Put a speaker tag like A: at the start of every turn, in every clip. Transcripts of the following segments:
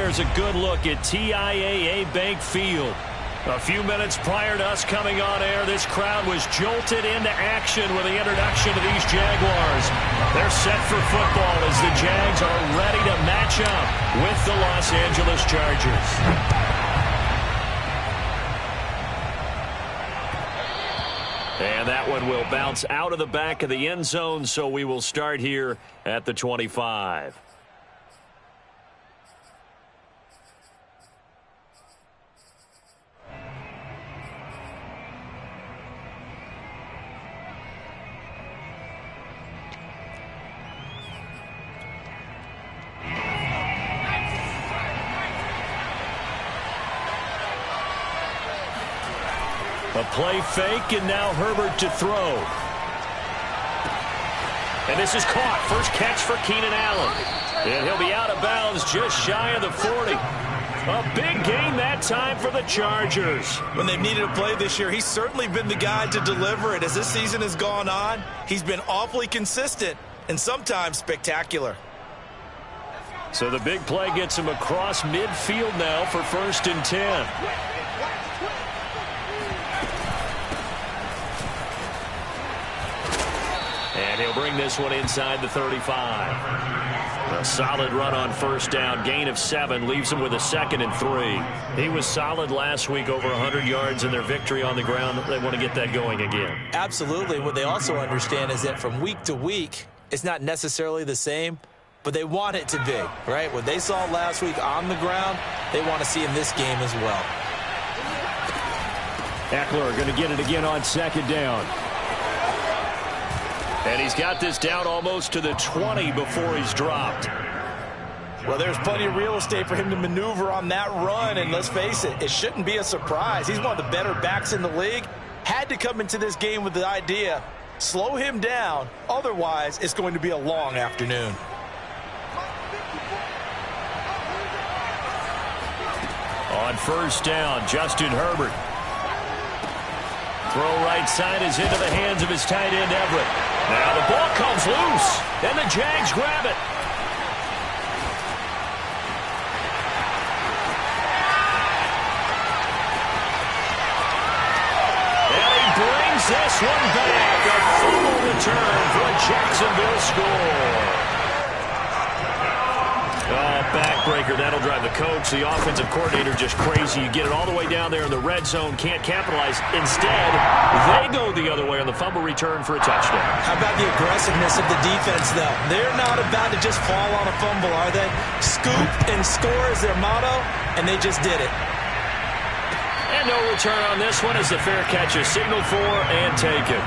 A: there's a good look at TIAA Bank Field. A few minutes prior to us coming on air, this crowd was jolted into action with the introduction of these Jaguars. They're set for football as the Jags are ready to match up with the Los Angeles Chargers. And that one will bounce out of the back of the end zone, so we will start here at the 25. A play fake, and now Herbert to throw. And this is caught. First catch for Keenan Allen. And he'll be out of bounds just shy of the 40. A big gain that time for the Chargers.
B: When they've needed a play this year, he's certainly been the guy to deliver it. As this season has gone on, he's been awfully consistent and sometimes spectacular.
A: So the big play gets him across midfield now for 1st and 10. And he'll bring this one inside the 35. A solid run on 1st down. Gain of 7 leaves him with a 2nd and 3. He was solid last week, over 100 yards in their victory on the ground. They want to get that going again.
B: Absolutely. What they also understand is that from week to week, it's not necessarily the same, but they want it to be, right? What they saw last week on the ground, they want to see in this game as well.
A: Eckler going to get it again on 2nd down. And he's got this down almost to the 20 before he's dropped.
B: Well, there's plenty of real estate for him to maneuver on that run, and let's face it, it shouldn't be a surprise. He's one of the better backs in the league. Had to come into this game with the idea, slow him down, otherwise it's going to be a long afternoon.
A: On 1st down, Justin Herbert. Throw right side is into the hands of his tight end, Everett. Now the ball comes loose, and the Jags grab it. And he brings this one back. A fumble return for a Jacksonville score. Backbreaker, that'll drive the coach, the offensive coordinator, just crazy. You get it all the way down there in the red zone, can't capitalize. Instead, they go the other way on the fumble return for a touchdown.
B: How about the aggressiveness of the defense, though? They're not about to just fall on a fumble, are they? Scoop and score is their motto, and they just did it.
A: And no return on this one as the fair catch is signaled for and taken.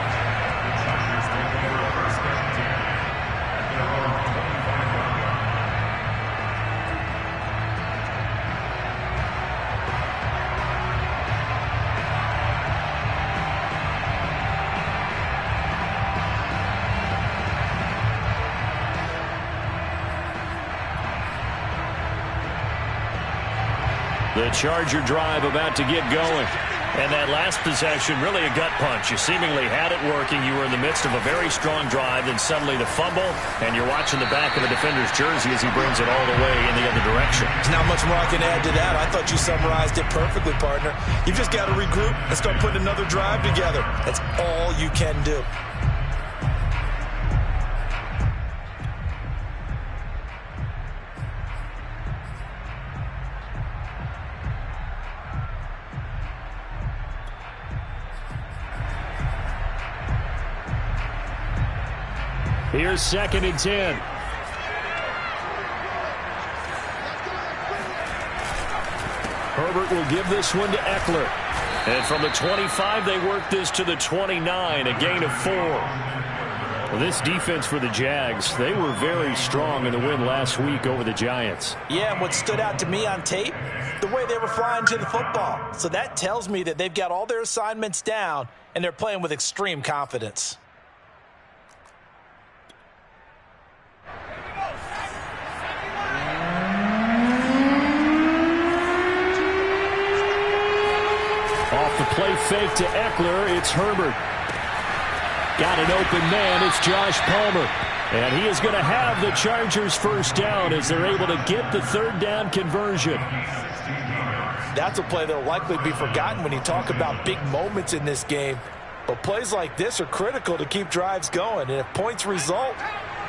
A: The Charger drive about to get going. And that last possession, really a gut punch. You seemingly had it working. You were in the midst of a very strong drive, then suddenly the fumble, and you're watching the back of the defender's jersey as he brings it all the way in the other direction.
B: There's not much more I can add to that. I thought you summarized it perfectly, partner. You've just got to regroup and start putting another drive together. That's all you can do.
A: Here's 2nd and 10. Herbert will give this one to Eckler. And from the 25, they work this to the 29, a gain of 4. Well, this defense for the Jags, they were very strong in the win last week over the Giants.
B: Yeah, and what stood out to me on tape, the way they were flying to the football. So that tells me that they've got all their assignments down, and they're playing with extreme confidence.
A: Off the play fake to Eckler, it's Herbert. Got an open man, it's Josh Palmer. And he is going to have the Chargers first down as they're able to get the third down conversion.
B: That's a play that will likely be forgotten when you talk about big moments in this game. But plays like this are critical to keep drives going. And if points result,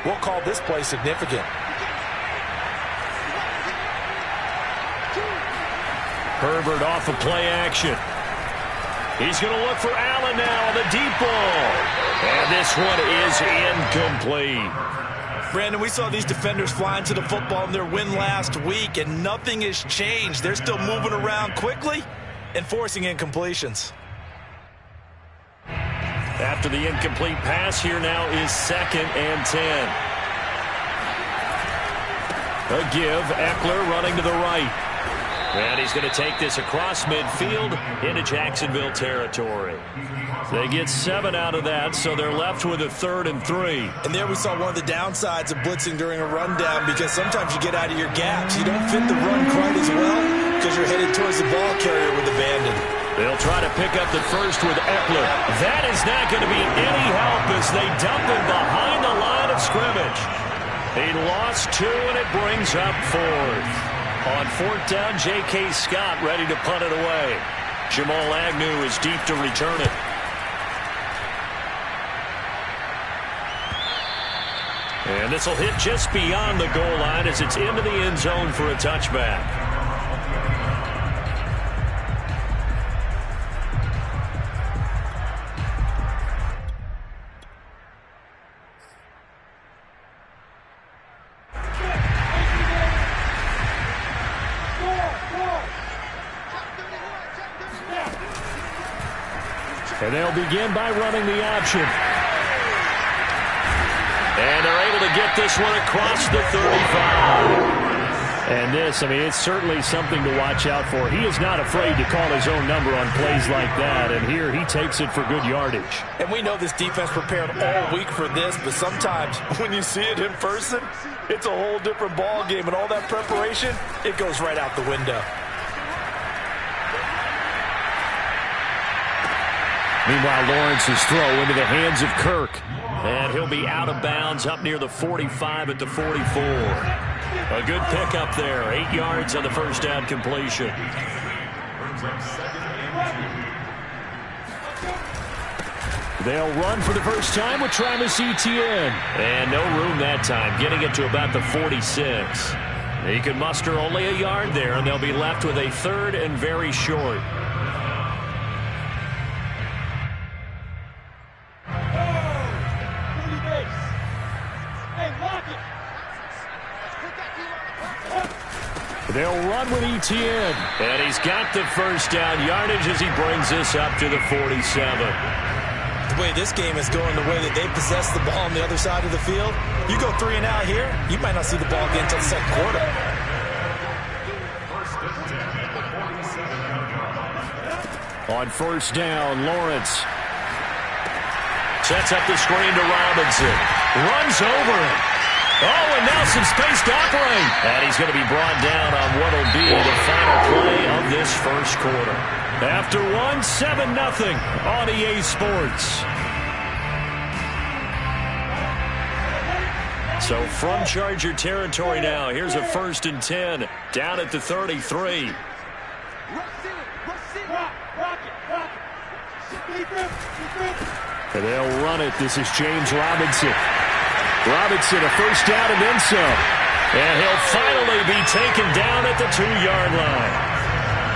B: we'll call this play significant.
A: Herbert off of play action. He's going to look for Allen now on the deep ball. And this one is incomplete.
B: Brandon, we saw these defenders flying to the football in their win last week, and nothing has changed. They're still moving around quickly and forcing incompletions.
A: After the incomplete pass, here now is 2nd and 10. A give, Eckler running to the right. And he's going to take this across midfield into Jacksonville territory. They get 7 out of that, so they're left with a 3rd and 3.
B: And there we saw one of the downsides of blitzing during a rundown, because sometimes you get out of your gaps. You don't fit the run quite as well because you're headed towards the ball carrier with abandon.
A: They'll try to pick up the first with Eckler. That is not going to be any help as they dump him behind the line of scrimmage. He lost 2, and it brings up 4th. On 4th down, J.K. Scott ready to punt it away. Jamal Agnew is deep to return it. And this will hit just beyond the goal line as it's into the end zone for a touchback. And they'll begin by running the option. And they're able to get this one across the 35. And this, I mean, it's certainly something to watch out for. He is not afraid to call his own number on plays like that. And here he takes it for good yardage.
B: And we know this defense prepared all week for this, but sometimes when you see it in person, it's a whole different ball game. And all that preparation, it goes right out the window.
A: Meanwhile, Lawrence's throw into the hands of Kirk. And he'll be out of bounds up near the 45 at the 44. A good pickup there. 8 yards on the first down completion. They'll run for the first time with Travis Etienne. And no room that time, getting it to about the 46. He could muster only a yard there, and they'll be left with a 3rd and very short. They'll run with Etienne. And he's got the first down yardage as he brings this up to the 47.
B: The way this game is going, the way that they possess the ball on the other side of the field, you go 3 and out here, you might not see the ball again until the 2nd quarter.
A: On first down, Lawrence sets up the screen to Robinson. Runs over it. Oh, and now some space to operate. And he's going to be brought down on what will be the final play of this first quarter. After 7-0 on EA Sports. So from Charger territory now, here's a 1st and 10 down at the 33. And they'll run it. This is James Robinson. Robinson, a first down and then some. And he'll finally be taken down at the 2-yard line.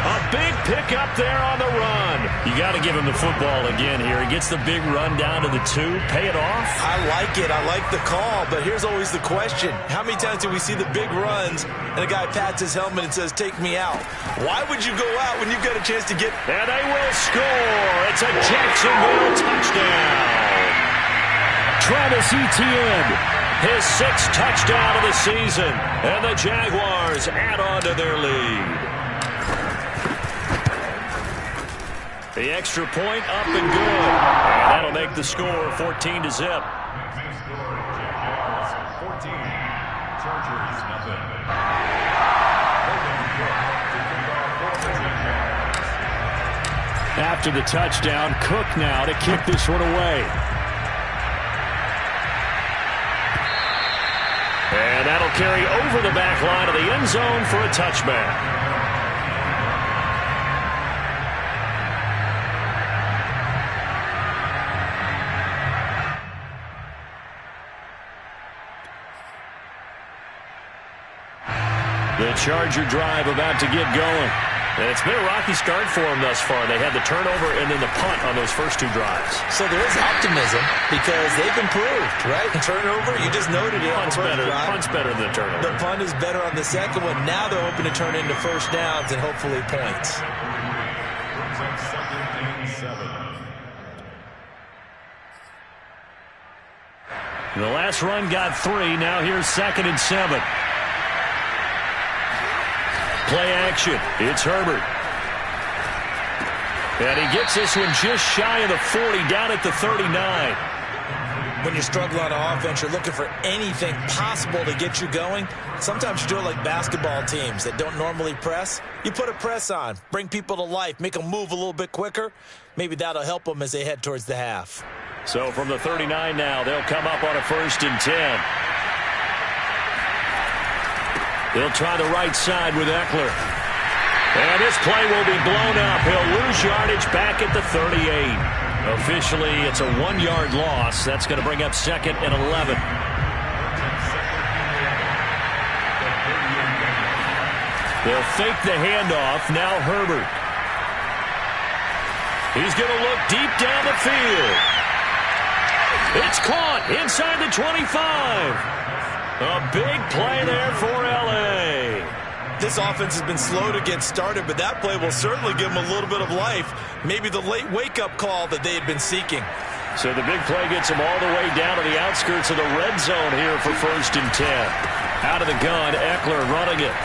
A: A big pickup there on the run. You got to give him the football again here. He gets the big run down to the 2. Pay it off.
B: I like it. I like the call. But here's always the question. How many times do we see the big runs and a guy pats his helmet and says, take me out? Why would you go out when you've got a chance to get...
A: And they will score. It's a Jacksonville touchdown. Travis Etienne, his 6th touchdown of the season. And the Jaguars add on to their lead. The extra point up and good. And that'll make the score 14-0. After the touchdown, Cook now to kick this one away. carry over the back line of the end zone for a touchback. The Charger drive about to get going. And it's been a rocky start for them thus far. They had the turnover and then the punt on those first two drives.
B: So there is optimism because they've improved, right? The turnover, you just noted it.
A: Punt's better than the turnover.
B: The punt is better on the second one. Now they're hoping to turn into first downs and hopefully points.
A: The last run got 3. Now here's 2nd and 7. Play action. It's Herbert. And he gets this one just shy of the 40, down at the 39.
B: When you struggle on offense, you're looking for anything possible to get you going. Sometimes you do it like basketball teams that don't normally press. You put a press on, bring people to life, make them move a little bit quicker. Maybe that'll help them as they head towards the half.
A: So from the 39 now, they'll come up on a 1st and 10. They'll try the right side with Eckler. And this play will be blown up. He'll lose yardage back at the 38. Officially, it's a 1-yard loss. That's going to bring up 2nd and 11. They'll fake the handoff. Now Herbert. He's going to look deep down the field. It's caught inside the 25. A big play there for L.A.
B: This offense has been slow to get started, but that play will certainly give them a little bit of life. Maybe the late wake-up call that they had been seeking.
A: So the big play gets them all the way down to the outskirts of the red zone here for 1st and 10. Out of the gun, Eckler running it.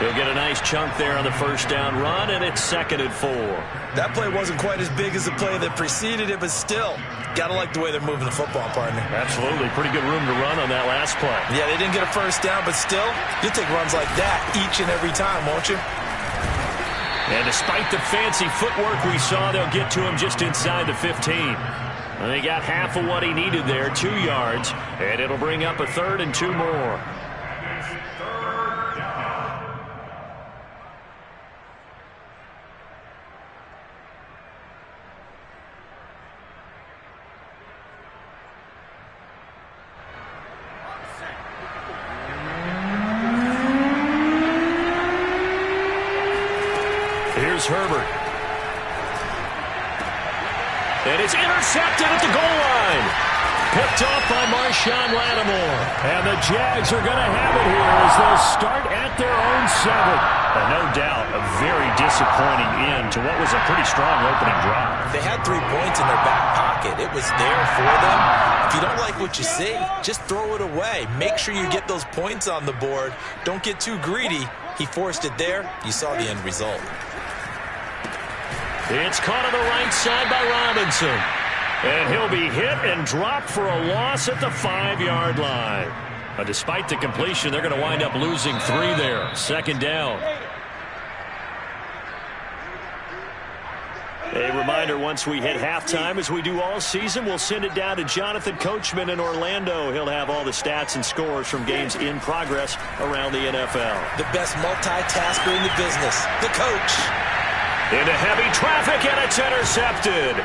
A: He'll get a nice chunk there on the 1st down run, and it's 2nd and 4.
B: That play wasn't quite as big as the play that preceded it, but still, got to like the way they're moving the football, partner.
A: Absolutely. Pretty good room to run on that last play.
B: Yeah, they didn't get a 1st down, but still, you'll take runs like that each and every time, won't you?
A: And despite the fancy footwork we saw, they'll get to him just inside the 15. And they got half of what he needed there, 2 yards, and it'll bring up a 3rd and 2 more. Here's Herbert. And it's intercepted at the goal line. Picked off by Marshawn Lattimore. And the Jags are going to have it here as they'll start at their own 7. And no doubt a very disappointing end to what was a pretty strong opening drive.
B: They had 3 points in their back pocket. It was there for them. If you don't like what you see, just throw it away. Make sure you get those points on the board. Don't get too greedy. He forced it there. You saw the end result.
A: It's caught on the right side by Robinson. And he'll be hit and dropped for a loss at the 5-yard line. But despite the completion, they're going to wind up losing 3 there. 2nd down. A reminder, once we hit halftime, as we do all season, we'll send it down to Jonathan Coachman in Orlando. He'll have all the stats and scores from games in progress around the NFL.
B: The best multitasker in the business, the coach.
A: Into heavy traffic, and it's intercepted.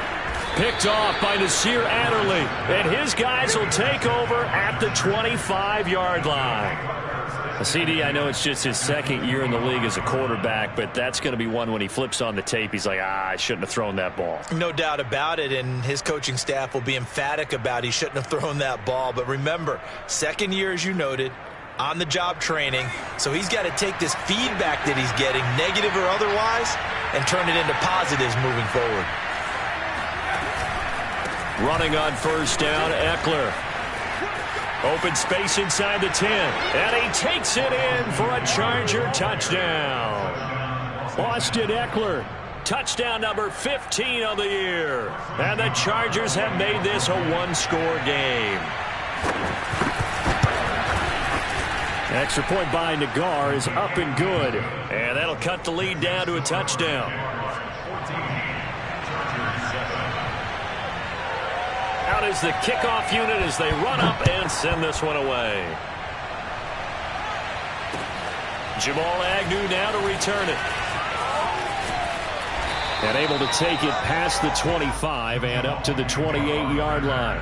A: Picked off by Nasir Adderley, and his guys will take over at the 25-yard line. CD, I know it's just his 2nd year in the league as a quarterback, but that's going to be one when he flips on the tape, he's like, I shouldn't have thrown that ball.
B: No doubt about it, and his coaching staff will be emphatic about he shouldn't have thrown that ball. But remember, 2nd year, as you noted, on-the-job training, so he's got to take this feedback that he's getting, negative or otherwise, and turn it into positives moving forward.
A: Running on 1st down, Eckler. Open space inside the 10, and he takes it in for a Charger touchdown. Austin Eckler, touchdown number 15 of the year. And the Chargers have made this a 1-score game. Extra point by Nagar is up and good. And that'll cut the lead down to a touchdown. out is the kickoff unit as they run up and send this one away. Jamal Agnew now to return it. And able to take it past the 25 and up to the 28-yard line.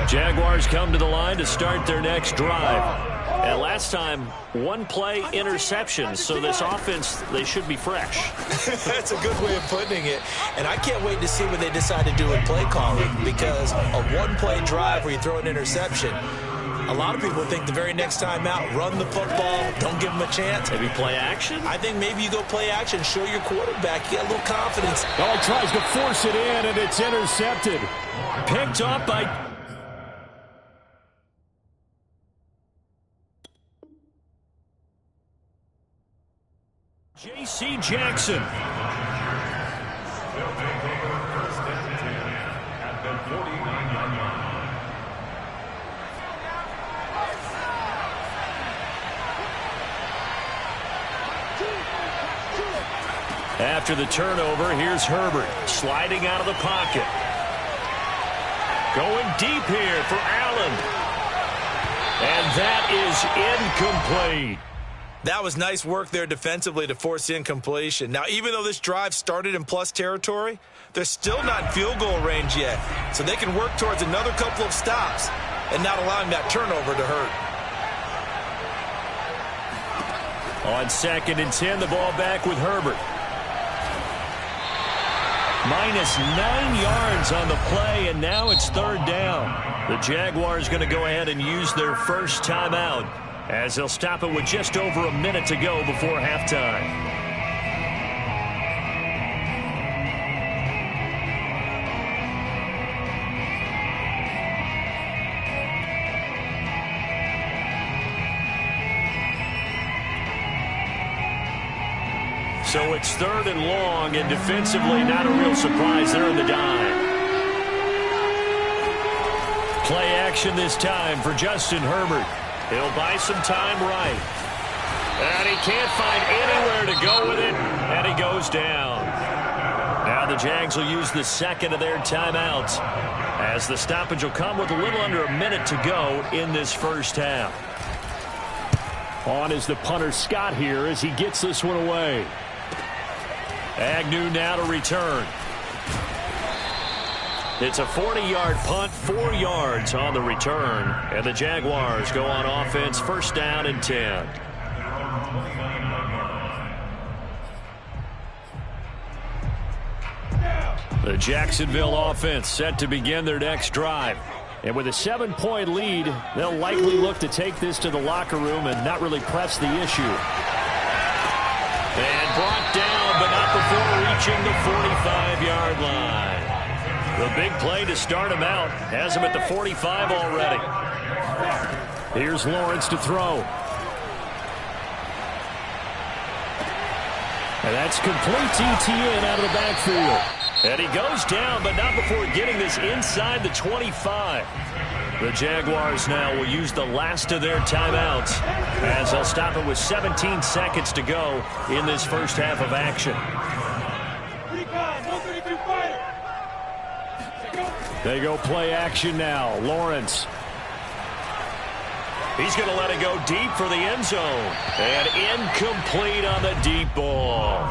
A: Jaguars come to the line to start their next drive. And last time, one play interception, so this offense, they should be fresh.
B: That's a good way of putting it. And I can't wait to see what they decide to do with play calling, because a one-play drive where you throw an interception, a lot of people think the very next time out, run the football, don't give them a chance.
A: Maybe play action?
B: I think maybe you go play action, show your quarterback, you get a little confidence.
A: Oh, he tries to force it in, and it's intercepted. Picked up by... J.C. Jackson. After the turnover, here's Herbert sliding out of the pocket. Going deep here for Allen. And that is incomplete.
B: That was nice work there defensively to force incompletion. Now, even though this drive started in plus territory, they're still not in field goal range yet. So they can work towards another couple of stops and not allowing that turnover to hurt.
A: On 2nd and 10, the ball back with Herbert. Minus 9 yards on the play, and now it's 3rd down. The Jaguars going to go ahead and use their first timeout, as they'll stop it with just over a minute to go before halftime. So it's 3rd and long, and defensively not a real surprise. They're in the dime. Play action this time for Justin Herbert. He'll buy some time right. And he can't find anywhere to go with it, and he goes down. Now the Jags will use the second of their timeouts, as the stoppage will come with a little under a minute to go in this first half. On is the punter Scott here as he gets this one away. Agnew now to return. It's a 40-yard punt, 4 yards on the return, and the Jaguars go on offense, 1st down and 10. The Jacksonville offense set to begin their next drive. And with a 7-point lead, they'll likely look to take this to the locker room and not really press the issue. And brought down, but not before reaching the 45-yard line. The big play to start him out has him at the 45 already. Here's Lawrence to throw. And that's complete to Etienne out of the backfield. And he goes down, but not before getting this inside the 25. The Jaguars now will use the last of their timeouts, as they'll stop it with 17 seconds to go in this first half of action. They go play action now. Lawrence. He's going to let it go deep for the end zone. And incomplete on the deep ball.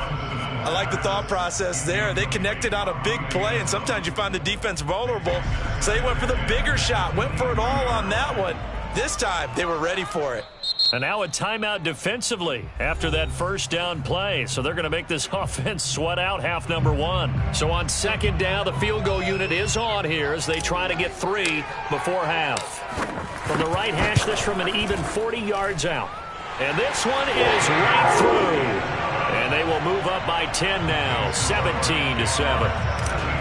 B: I like the thought process there. They connected on a big play, and sometimes you find the defense vulnerable. So they went for the bigger shot, went for it all on that one. This time, they were ready for it.
A: And now a timeout defensively after that first down play. So they're going to make this offense sweat out half number 1. So on 2nd down, the field goal unit is on here as they try to get 3 before half. From the right hash, this from an even 40 yards out. And this one is right through. And they will move up by 10 now, 17-7.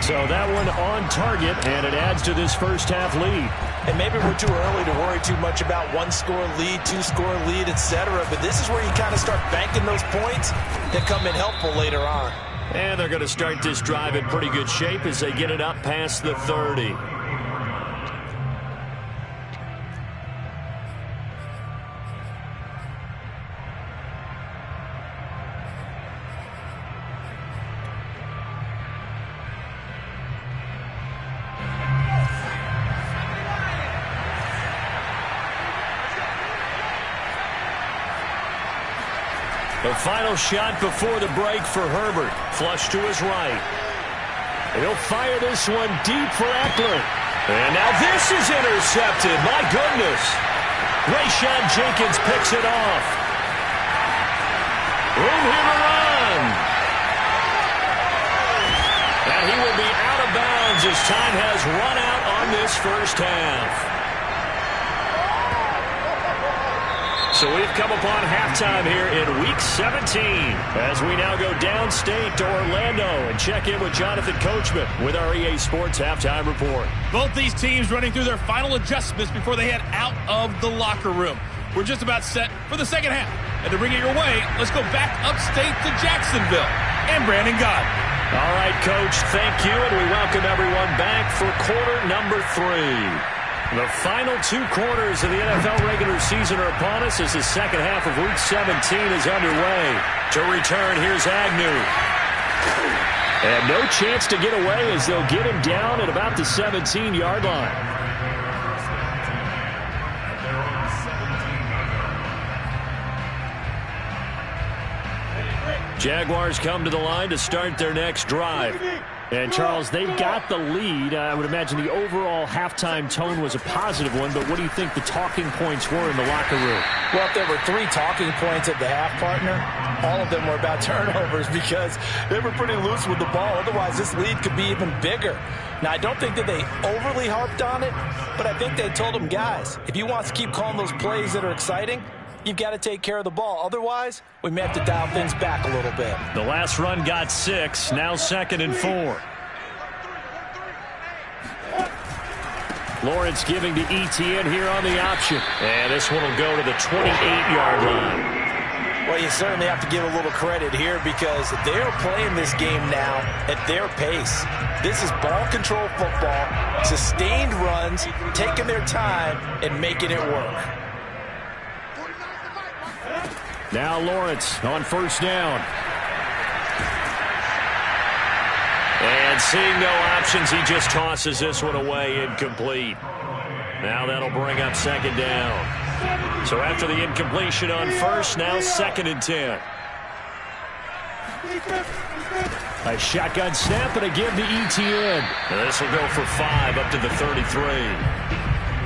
A: So that one on target, and it adds to this first half lead.
B: And maybe we're too early to worry too much about 1-score lead, 2-score lead, etc. But this is where you kind of start banking those points that come in helpful later on.
A: And they're going to start this drive in pretty good shape as they get it up past the 30. The final shot before the break for Herbert. Flush to his right. And he'll fire this one deep for Eckler. And now this is intercepted. My goodness. Rayshawn Jenkins picks it off. Room here to run. And he will be out of bounds as time has run out on this first half. So we've come upon halftime here in Week 17 as we now go downstate to Orlando and check in with Jonathan Coachman with our EA Sports Halftime Report.
C: Both these teams running through their final adjustments before they head out of the locker room. We're just about set for the second half. And to bring it your way, let's go back upstate to Jacksonville and Brandon God.
A: All right, Coach, thank you, and we welcome everyone back for quarter number 3. The final 2 quarters of the NFL regular season are upon us as the second half of Week 17 is underway. To return, here's Agnew. And no chance to get away as they'll get him down at about the 17-yard line. Jaguars come to the line to start their next drive. And, Charles, they've got the lead. I would imagine the overall halftime tone was a positive one, but what do you think the talking points were in the locker room?
B: Well, if there were 3 talking points at the half, partner, all of them were about turnovers because they were pretty loose with the ball. Otherwise, this lead could be even bigger. Now, I don't think that they overly harped on it, but I think they told them, guys, if you want to keep calling those plays that are exciting, you've got to take care of the ball. Otherwise, we may have to dial things back a little bit.
A: The last run got 6. Now 2nd and 4. Lawrence giving to ETN here on the option. And this one will go to the 28-yard line.
B: Well, you certainly have to give a little credit here because they're playing this game now at their pace. This is ball control football, sustained runs, taking their time and making it work.
A: Now Lawrence on first down. And seeing no options, he just tosses this one away, incomplete. Now that'll bring up 2nd down. So after the incompletion on first, now 2nd and 10. A shotgun snap and a give to ETN. And this will go for 5 up to the 33.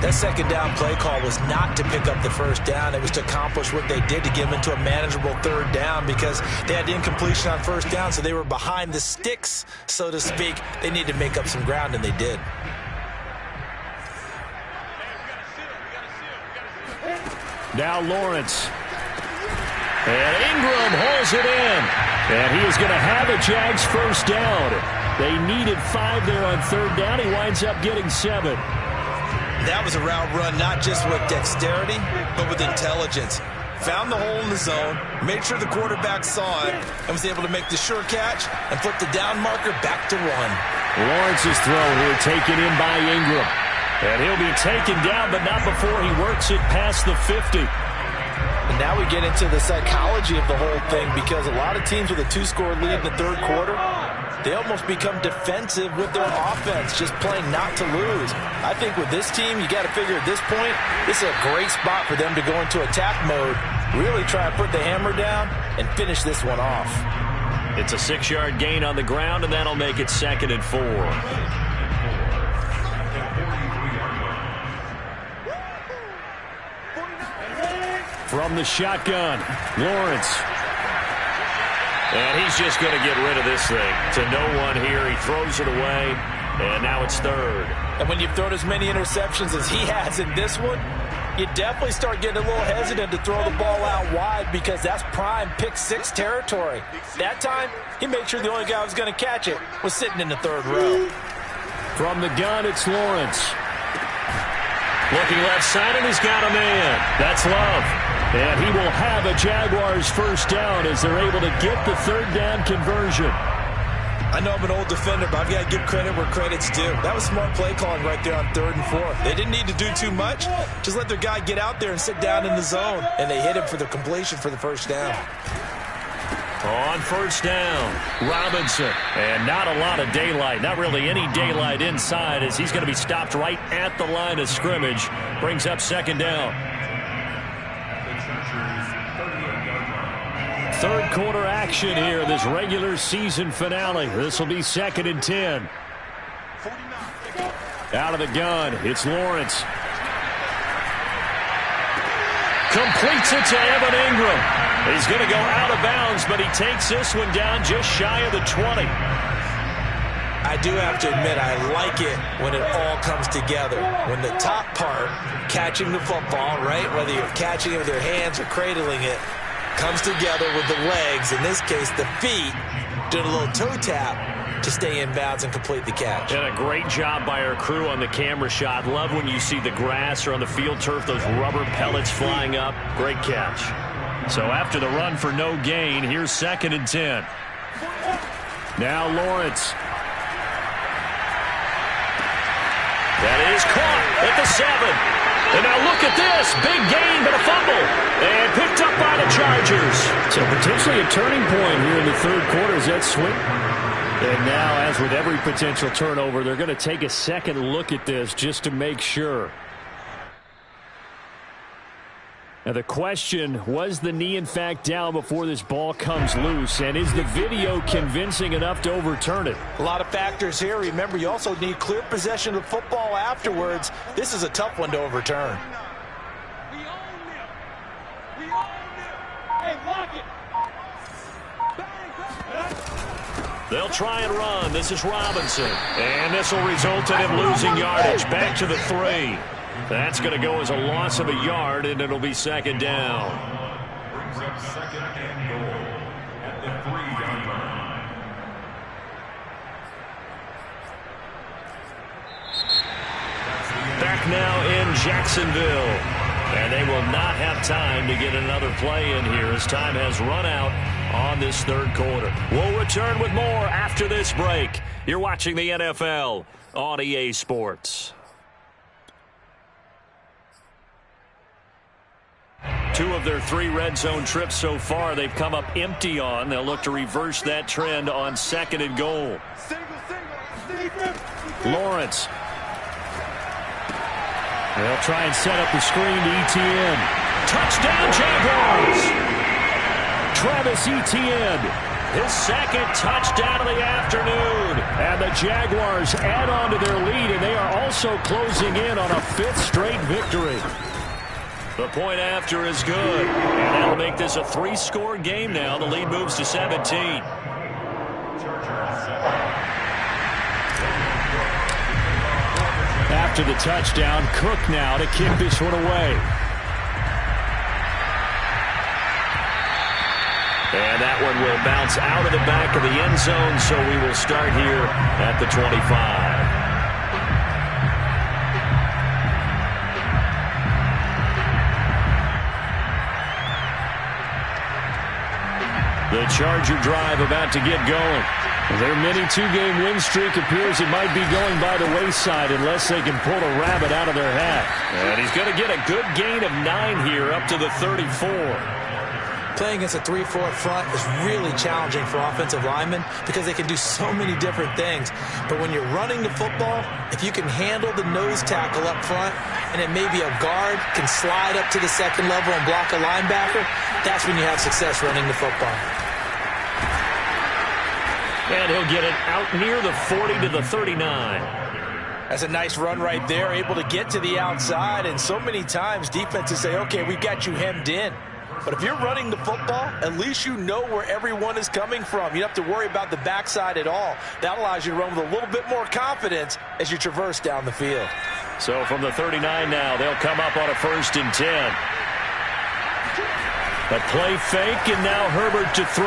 B: That 2nd down play call was not to pick up the first down. It was to accomplish what they did to get them into a manageable 3rd down because they had incompletion on first down, so they were behind the sticks, so to speak. They needed to make up some ground, and they did.
A: Now Lawrence. And Ingram holds it in. And he is going to have a Jags first down. They needed 5 there on 3rd down. He winds up getting 7.
B: That was a route run not just with dexterity, but with intelligence. Found the hole in the zone, made sure the quarterback saw it, and was able to make the sure catch and flip the down marker back to 1.
A: Lawrence's throw here taken in by Ingram. And he'll be taken down, but not before he works it past the 50.
B: And now we get into the psychology of the whole thing because a lot of teams with a 2-score lead in the 3rd quarter, they almost become defensive with their offense, just playing not to lose. I think with this team, you got to figure at this point, this is a great spot for them to go into attack mode, really try to put the hammer down and finish this one off.
A: It's a 6-yard gain on the ground, and that'll make it 2nd and 4. From the shotgun, Lawrence. And he's just going to get rid of this thing. To no one here. He throws it away, and now it's 3rd.
B: And when you've thrown as many interceptions as he has in this one, you definitely start getting a little hesitant to throw the ball out wide because that's prime pick 6 territory. That time, he made sure the only guy who was going to catch it was sitting in the 3rd row.
A: From the gun, it's Lawrence. Looking left side, and he's got a man. That's Love. And he will have a Jaguars first down as they're able to get the 3rd down conversion.
B: I know I'm an old defender, but I've got to give credit where credit's due. That was smart play calling right there on 3rd and 4. They didn't need to do too much. Just let their guy get out there and sit down in the zone. And they hit him for the completion for the first down.
A: On first down, Robinson. And not a lot of daylight. Not really any daylight inside as he's going to be stopped right at the line of scrimmage. Brings up 2nd down. third quarter action here, this regular season finale. This will be 2nd and 10. Out of the gun, it's Lawrence. Completes it to Evan Ingram. He's going to go out of bounds, but he takes this one down just shy of the 20.
B: I do have to admit, I like it when it all comes together. When the top part, catching the football, right, whether you're catching it with your hands or cradling it, comes together with the legs, in this case the feet, doing a little toe tap to stay in bounds and complete the catch.
A: And a great job by our crew on the camera shot. Love when you see the grass or on the field turf, those rubber pellets flying up. Great catch. So after the run for no gain, here's 2nd and 10. Now Lawrence. That is caught at the 7. And now look at this. Big gain, but a fumble. And picked up by the Chargers. So potentially a turning point here in the third quarter as that swing. And now, as with every potential turnover, they're going to take a second look at this just to make sure. Now the question, was the knee in fact down before this ball comes loose? And is the video convincing enough to overturn it?
B: A lot of factors here. Remember, you also need clear possession of the football afterwards. This is a tough one to overturn.
A: They'll try and run. This is Robinson. And this will result in him losing yardage. Back to the 3. That's going to go as a loss of a yard, and it'll be 2nd down. Brings up 2nd and goal at the 3-yard line. Back now in Jacksonville. And they will not have time to get another play in here as time has run out on this third quarter. We'll return with more after this break. You're watching the NFL on EA Sports. 2 of their 3 red zone trips so far they've come up empty on. They'll look to reverse that trend on 2nd and goal. Lawrence. They'll try and set up the screen to Etienne. Touchdown Jaguars! Travis Etienne, his 2nd touchdown of the afternoon. And the Jaguars add on to their lead, and they are also closing in on a 5th straight victory. The point after is good, and that'll make this a 3-score game now. The lead moves to 17. After the touchdown, Cook now to kick this one away. And that one will bounce out of the back of the end zone, so we will start here at the 25. The Charger drive about to get going. Their mini 2-game win streak appears it might be going by the wayside unless they can pull a rabbit out of their hat. And he's going to get a good gain of 9 here up to the 34.
B: Playing against a 3-4 front is really challenging for offensive linemen because they can do so many different things. But when you're running the football, if you can handle the nose tackle up front and it may be a guard can slide up to the 2nd level and block a linebacker, that's when you have success running the football.
A: And he'll get it out near the 40 to the 39.
B: That's a nice run right there, able to get to the outside. And so many times defenses say, okay, we've got you hemmed in. But if you're running the football, at least you know where everyone is coming from. You don't have to worry about the backside at all. That allows you to run with a little bit more confidence as you traverse down the field.
A: So from the 39 now, they'll come up on a 1st and 10. A play fake, and now Herbert to throw.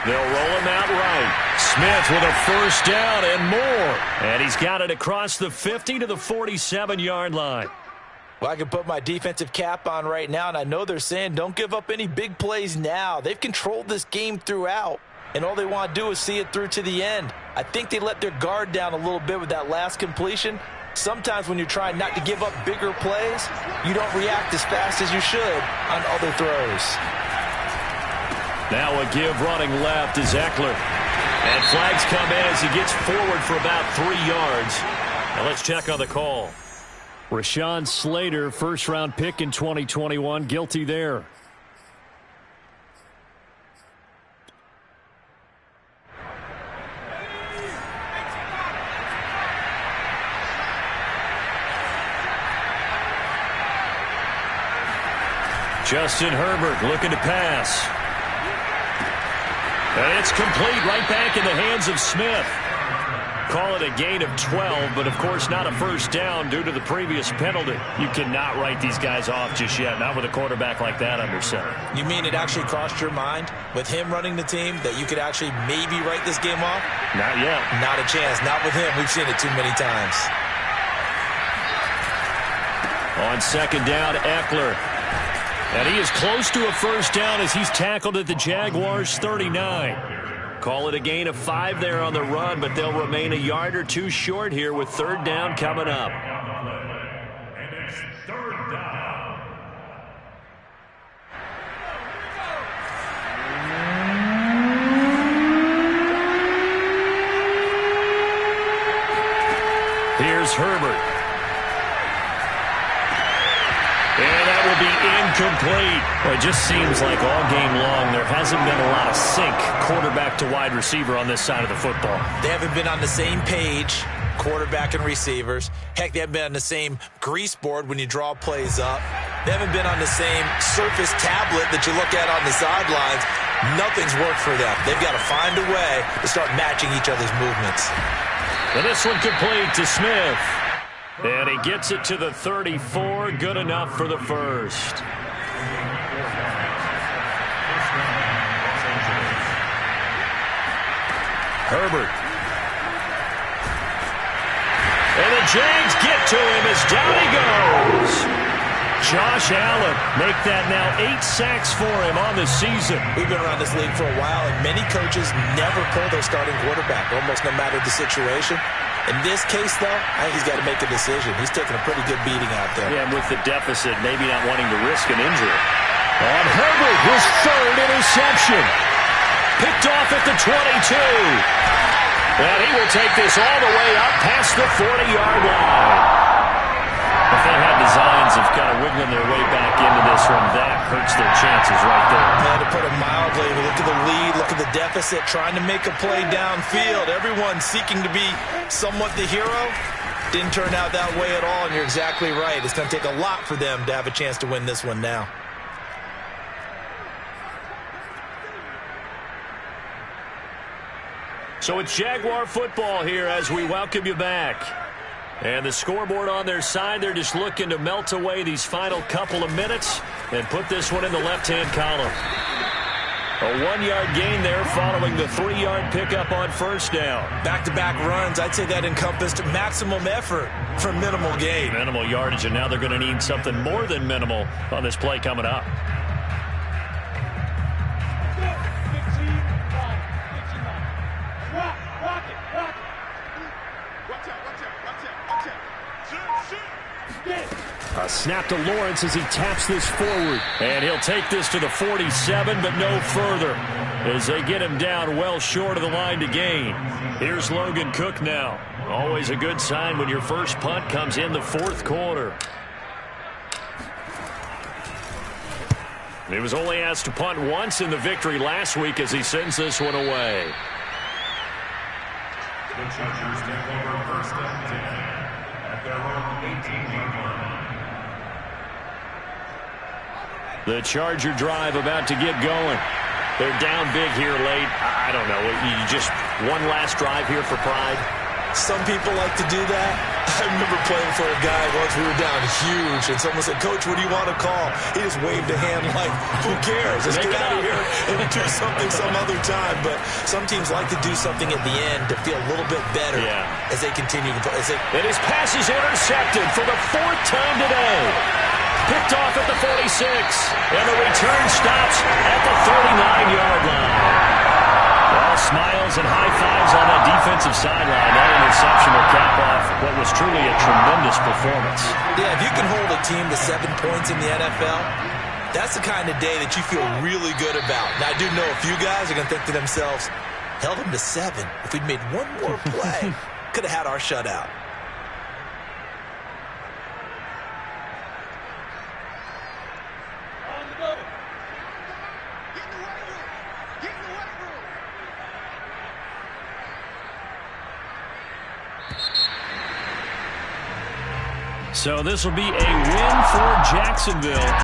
A: They'll roll him out right. Smith with a 1st down and more. And he's got it across the 50 to the 47-yard line.
B: Well, I can put my defensive cap on right now, and I know they're saying don't give up any big plays now. They've controlled this game throughout, and all they want to do is see it through to the end. I think they let their guard down a little bit with that last completion. Sometimes when you're trying not to give up bigger plays, you don't react as fast as you should on other throws.
A: Now a give running left is Eckler. And flags come in as he gets forward for about 3 yards. Now let's check on the call. Rashawn Slater, first-round pick in 2021, guilty there. Justin Herbert looking to pass. And it's complete, right back in the hands of Smith. Call it a gain of 12, but of course not a first down due to the previous penalty. You cannot write these guys off just yet, not with a quarterback like that under center.
B: You mean it actually crossed your mind with him running the team that you could actually maybe write this game off?
A: Not yet.
B: Not a chance. Not with him. We've seen it too many times.
A: On second down, Eckler. And he is close to a first down as he's tackled at the Jaguars' 39. Call it a gain of 5 there on the run, but they'll remain a yard or two short here with third down coming up.
D: And it's third down.
A: Here's Herbert. And that will be incomplete. Well, it just seems like all game long there hasn't been a lot of sync quarterback to wide receiver on this side of the football.
B: They haven't been on the same page, quarterback and receivers. Heck, they haven't been on the same grease board when you draw plays up. They haven't been on the same surface tablet that you look at on the sidelines. Nothing's worked for them. They've got to find a way to start matching each other's movements.
A: And this one complete to Smith. And he gets it to the 34. Good enough for the first. Herbert. And the Jags get to him as down he goes. Josh Allen make that now 8 sacks for him on the season.
B: We've been around this league for a while, and many coaches never pull their starting quarterback, almost no matter the situation. In this case, though, I think he's got to make a decision. He's taking a pretty good beating out there.
A: Yeah, and with the deficit, maybe not wanting to risk an injury. On Herbert, his third interception. Picked off at the 22. And he will take this all the way up past the 40-yard line. If they had designs of kind of wiggling their way back into this one, that hurts their chances right there.
B: Man, to put it mildly, look at the lead, look at the deficit, trying to make a play downfield. Everyone seeking to be somewhat the hero. Didn't turn out that way at all, and you're exactly right. It's going to take a lot for them to have a chance to win this one now.
A: So it's Jaguar football here as we welcome you back. And the scoreboard on their side, they're just looking to melt away these final couple of minutes and put this one in the left-hand column. A 1-yard gain there following the 3-yard pickup on first down.
B: Back-to-back runs, I'd say that encompassed maximum effort for minimal gain.
A: Minimal yardage, and now they're going to need something more than minimal on this play coming up. A snap to Lawrence as he taps this forward. And he'll take this to the 47, but no further, as they get him down well short of the line to gain. Here's Logan Cook now. Always a good sign when your first punt comes in the fourth quarter. He was only asked to punt once in the victory last week as he sends this one away.
D: The Chargers take over first and 10 at their own 18-yard line.
A: The Charger drive about to get going. They're down big here late. I don't know. You just one last drive here for pride.
B: Some people like to do that. I remember playing for a guy once. We were down huge, and someone said, "Coach, what do you want to call?" He just waved a hand like, "Who cares? Let's get out of here and do something some other time." But some teams like to do something at the end to feel a little bit better as they continue to play.
A: And his pass is intercepted for the 4th time today. Picked off at the 46, and the return stops at the 39-yard line. All smiles and high fives on that defensive sideline. That interception will cap off what was truly a tremendous performance.
B: Yeah, if you can hold a team to 7 points in the NFL, that's the kind of day that you feel really good about. Now, I do know a few guys are going to think to themselves, held them to 7. If we'd made one more play, could have had our shutout.
A: So this will be a win for Jacksonville.